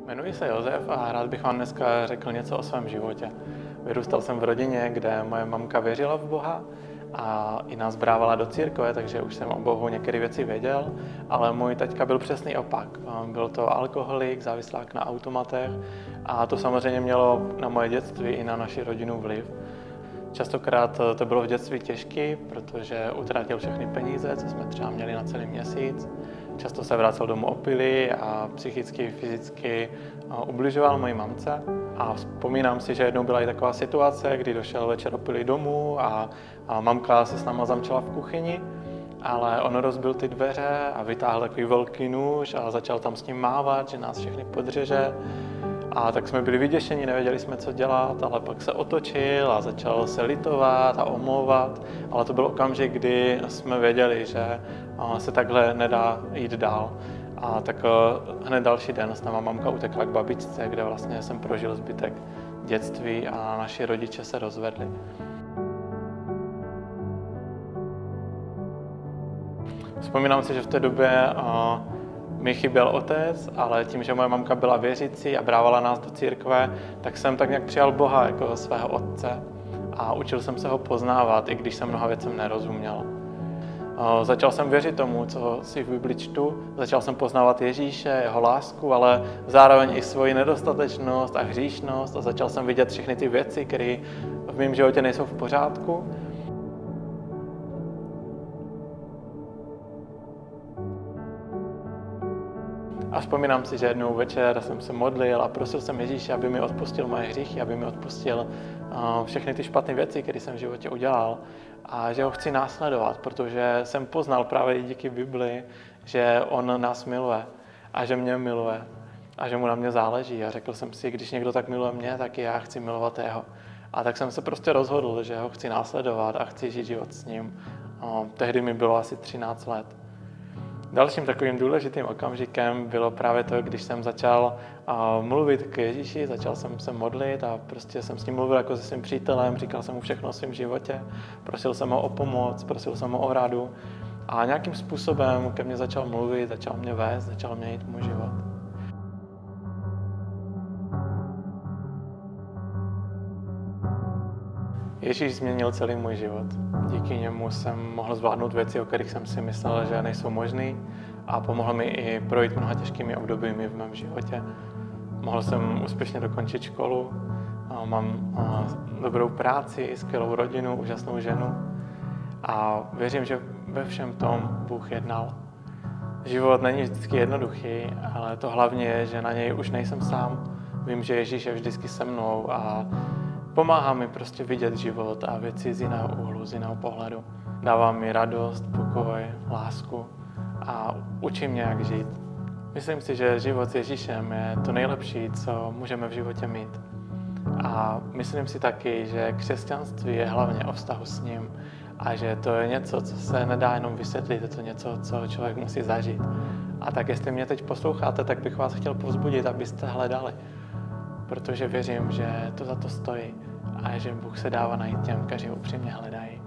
Jmenuji se Josef a rád bych vám dneska řekl něco o svém životě. Vyrůstal jsem v rodině, kde moje mamka věřila v Boha a i nás brávala do církve, takže už jsem o Bohu některé věci věděl, ale můj taťka byl přesný opak. Byl to alkoholik, závislák na automatech a to samozřejmě mělo na moje dětství i na naši rodinu vliv. Častokrát to bylo v dětství těžké, protože utratil všechny peníze, co jsme třeba měli na celý měsíc. Často se vracel domů opilý a psychicky, fyzicky ubližoval mojí mamce. A vzpomínám si, že jednou byla i taková situace, kdy došel večer opilý domů a mamka se s náma zamčela v kuchyni, ale on rozbil ty dveře a vytáhl takový velký nůž a začal tam s ním mávat, že nás všechny podřeže. A tak jsme byli vyděšení, nevěděli jsme, co dělat, ale pak se otočil a začal se litovat a omlouvat. Ale to byl okamžik, kdy jsme věděli, že se takhle nedá jít dál. A tak hned další den s náma mamka utekla k babičce, kde vlastně jsem prožil zbytek dětství a naši rodiče se rozvedli. Vzpomínám si, že v té době mi chyběl otec, ale tím, že moje mamka byla věřící a brávala nás do církve, tak jsem tak nějak přijal Boha jako svého otce a učil jsem se ho poznávat, i když jsem mnoha věcem nerozuměl. Začal jsem věřit tomu, co si v Bibli čtu, začal jsem poznávat Ježíše, jeho lásku, ale zároveň i svoji nedostatečnost a hříšnost a začal jsem vidět všechny ty věci, které v mém životě nejsou v pořádku. A vzpomínám si, že jednou večer jsem se modlil a prosil jsem Ježíše, aby mi odpustil moje hříchy, aby mi odpustil všechny ty špatné věci, které jsem v životě udělal. A že ho chci následovat, protože jsem poznal právě díky Bibli, že on nás miluje a že mě miluje a že mu na mě záleží. A řekl jsem si, když někdo tak miluje mě, tak i já chci milovat jeho. A tak jsem se prostě rozhodl, že ho chci následovat a chci žít život s ním. Tehdy mi bylo asi 13 let. Dalším takovým důležitým okamžikem bylo právě to, když jsem začal mluvit k Ježíši, začal jsem se modlit a prostě jsem s ním mluvil jako se svým přítelem, říkal jsem mu všechno o svém životě, prosil jsem ho o pomoc, prosil jsem ho o radu a nějakým způsobem ke mně začal mluvit, začal mě vést, začal měnit můj život. Ježíš změnil celý můj život. Díky němu jsem mohl zvládnout věci, o kterých jsem si myslel, že nejsou možné a pomohl mi i projít mnoha těžkými obdobími v mém životě. Mohl jsem úspěšně dokončit školu, mám dobrou práci, skvělou rodinu, úžasnou ženu a věřím, že ve všem tom Bůh jednal. Život není vždycky jednoduchý, ale to hlavně je, že na něj už nejsem sám. Vím, že Ježíš je vždycky se mnou a pomáhá mi prostě vidět život a věci z jiného úhlu, z jiného pohledu. Dává mi radost, pokoj, lásku a učí mě, jak žít. Myslím si, že život s Ježíšem je to nejlepší, co můžeme v životě mít. A myslím si taky, že křesťanství je hlavně o vztahu s ním a že to je něco, co se nedá jenom vysvětlit, je to něco, co člověk musí zažít. A tak jestli mě teď posloucháte, tak bych vás chtěl povzbudit, abyste hledali. Protože věřím, že to za to stojí a že Bůh se dává najít těm, kteří upřímně hledají.